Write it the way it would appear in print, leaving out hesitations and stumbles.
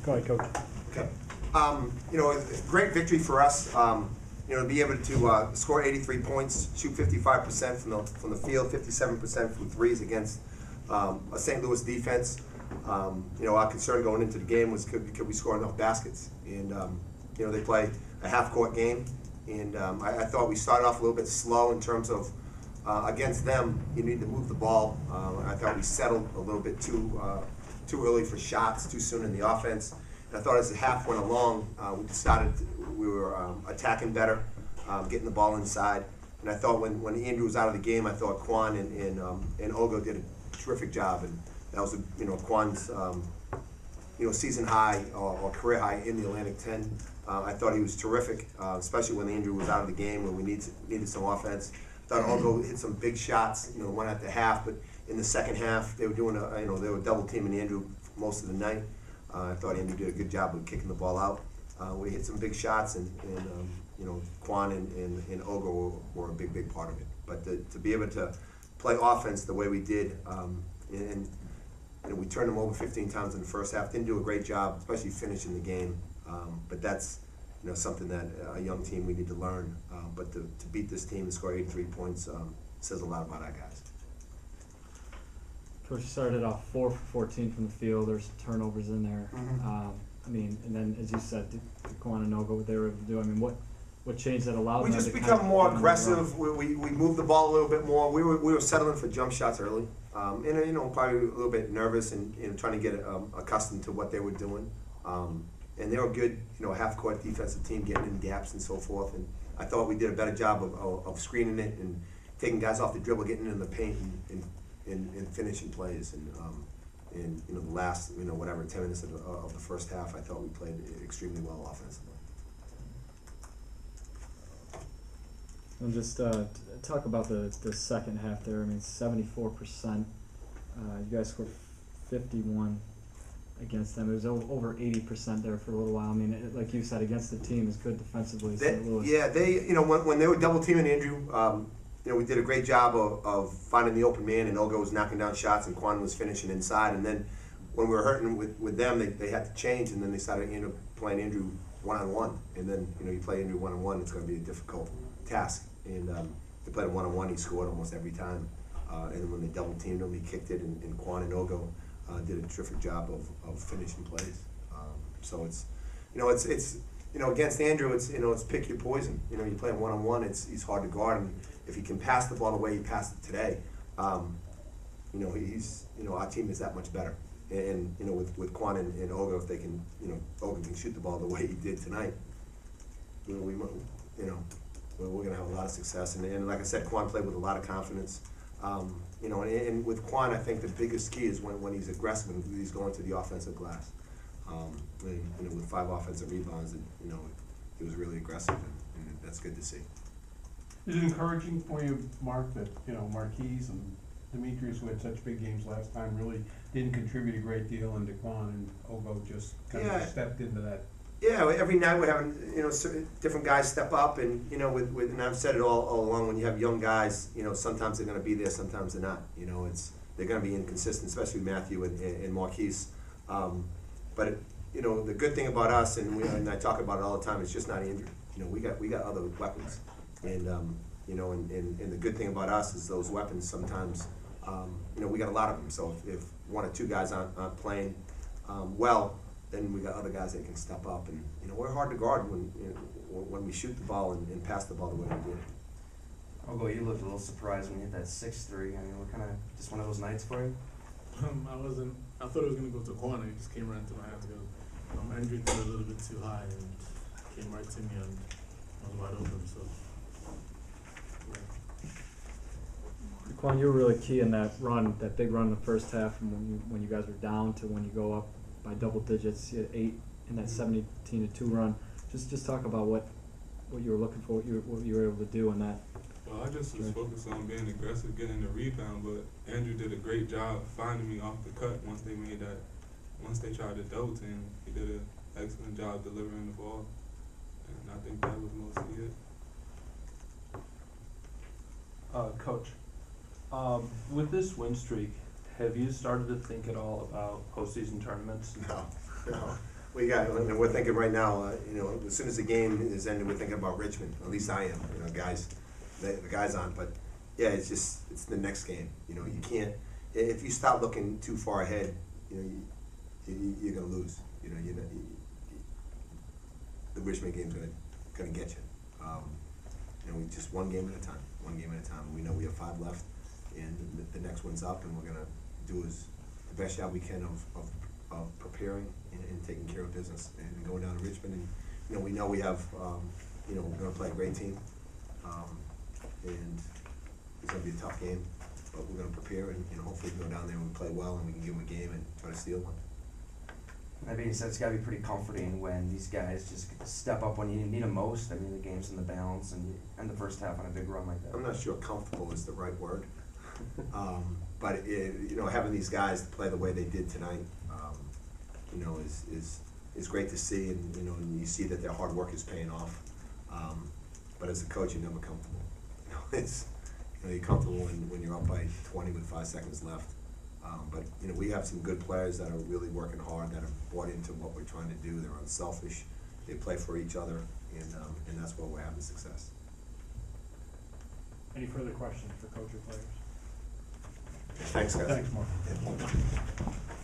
Go ahead, Coach. Okay. It's a great victory for us. To be able to score 83 points, shoot 55% from the field, 57% from threes against a St. Louis defense. Our concern going into the game was could we score enough baskets? And they play a half-court game, and I thought we started off a little bit slow in terms of against them. You need to move the ball. I thought we settled a little bit too early for shots, too soon in the offense. And I thought as the half went along, we were attacking better, getting the ball inside. And I thought when Andrew was out of the game, I thought Quan and Ogo did a terrific job. And that was Quan's season high or career high in the Atlantic 10. I thought he was terrific, especially when Andrew was out of the game when we needed some offense. I thought Ogo hit some big shots, one at the half, but in the second half they were doing they were double teaming Andrew most of the night. I thought Andrew did a good job of kicking the ball out. We hit some big shots, and Quan and Ogo were a big part of it. But to be able to play offense the way we did, and we turned them over 15 times in the first half. Didn't do a great job, especially finishing the game. But that's something that a young team we need to learn. But to beat this team and score 83 points says a lot about our guys. Coach, you started off 4 for 14 from the field. There's turnovers in there. Mm-hmm. And then as you said, Quan and Ogo, what they were able to do. What changed that allowed we them just to become more aggressive. run? We moved the ball a little bit more. We were settling for jump shots early, and probably a little bit nervous and trying to get accustomed to what they were doing. And they were good, half-court defensive team, getting in gaps and so forth. And I thought we did a better job of screening it and taking guys off the dribble, getting in the paint and finishing plays. And the last 10 minutes of the first half, I thought we played extremely well offensively. And just talk about the second half there. 74%. You guys scored 51 against them. It was over 80% there for a little while. Like you said, against the team is good defensively. St. Louis. Yeah, when they were double teaming Andrew, we did a great job of finding the open man, and Ogo was knocking down shots, and Quan was finishing inside. And then when we were hurting with them, they had to change, and then they started playing Andrew one-on-one. And then you play Andrew one-on-one, it's going to be a difficult task. And they played him one-on-one, he scored almost every time. And then when they double teamed him, he kicked it, and Quan and Ogo did a terrific job of finishing plays. So it's against Andrew, it's pick your poison. You play him one-on-one, he's hard to guard, and if he can pass the ball the way he passed it today, he's our team is that much better. And with Quan and Ogo, if they can, Ogo can shoot the ball the way he did tonight, we're going to have a lot of success. And like I said, Quan played with a lot of confidence. And with Quan, I think the biggest key is when he's aggressive and he's going to the offensive glass. With 5 offensive rebounds, he was really aggressive, and that's good to see. Is it encouraging for you, Mark, that Marquise and Demetrius, who had such big games last time, really didn't contribute a great deal, and Quan and Ogo just kind of stepped into that? Yeah, every night we're having different guys step up, and and I've said it all along. When you have young guys, sometimes they're going to be there, sometimes they're not. They're going to be inconsistent, especially Matthew and Marquise. But the good thing about us, and I talk about it all the time, it's just not Andrew. We got other weapons, and and the good thing about us is those weapons sometimes. We got a lot of them. So if 1 or 2 guys aren't playing well, then we got other guys that can step up, and we're hard to guard when we shoot the ball and pass the ball the way we did. Ogo, you looked a little surprised when you hit that 6-3. What kind of just one of those nights for you? I thought it was gonna go to corner. It just came right to my hand. Andrew threw a little bit too high and came right to me, and I was wide open. So. Quan, you were really key in that run, that big run in the first half, from when you guys were down to when you go up by double digits. You had 8 in that 17-2 run. Just talk about what you were looking for, what you were able to do in that. Well, I just was focused on being aggressive, getting the rebound, but Andrew did a great job finding me off the cut once they tried to double team. He did an excellent job delivering the ball, and I think that was mostly it. Coach, with this win streak, have you started to think at all about postseason tournaments? No. We got, and we're thinking right now, you know, as soon as the game is ended, we're thinking about Richmond. At least I am, you know, guys, the guys on. But yeah, it's just, it's the next game. You know, you can't, if you start looking too far ahead, you know, you're gonna lose. You know, the Richmond game's gonna get you. You know, we just one game at a time, one game at a time. We know we have 5 left, and the next one's up, and we're gonna do the best job we can of preparing and taking care of business and going down to Richmond. And you know, we have you know, we're gonna play a great team, and it's gonna be a tough game, but we're gonna prepare and hopefully go down there and we play well and we can give them a game and try to steal one. That being said, it's gotta be pretty comforting when these guys just step up when you need them most. I mean, the game's in the balance and you end the first half on a big run like that. I'm not sure comfortable is the right word, but you know, having these guys play the way they did tonight, you know, is great to see, and you know, and you see that their hard work is paying off. But as a coach, you're never comfortable. You know, you're comfortable when you're up by 20 with 5 seconds left. But you know, we have some good players that are really working hard, that have bought into what we're trying to do. They're unselfish. They play for each other, and that's why we're having success. Any further questions for coach or players? Thanks, guys. Thanks, Mark. Yeah.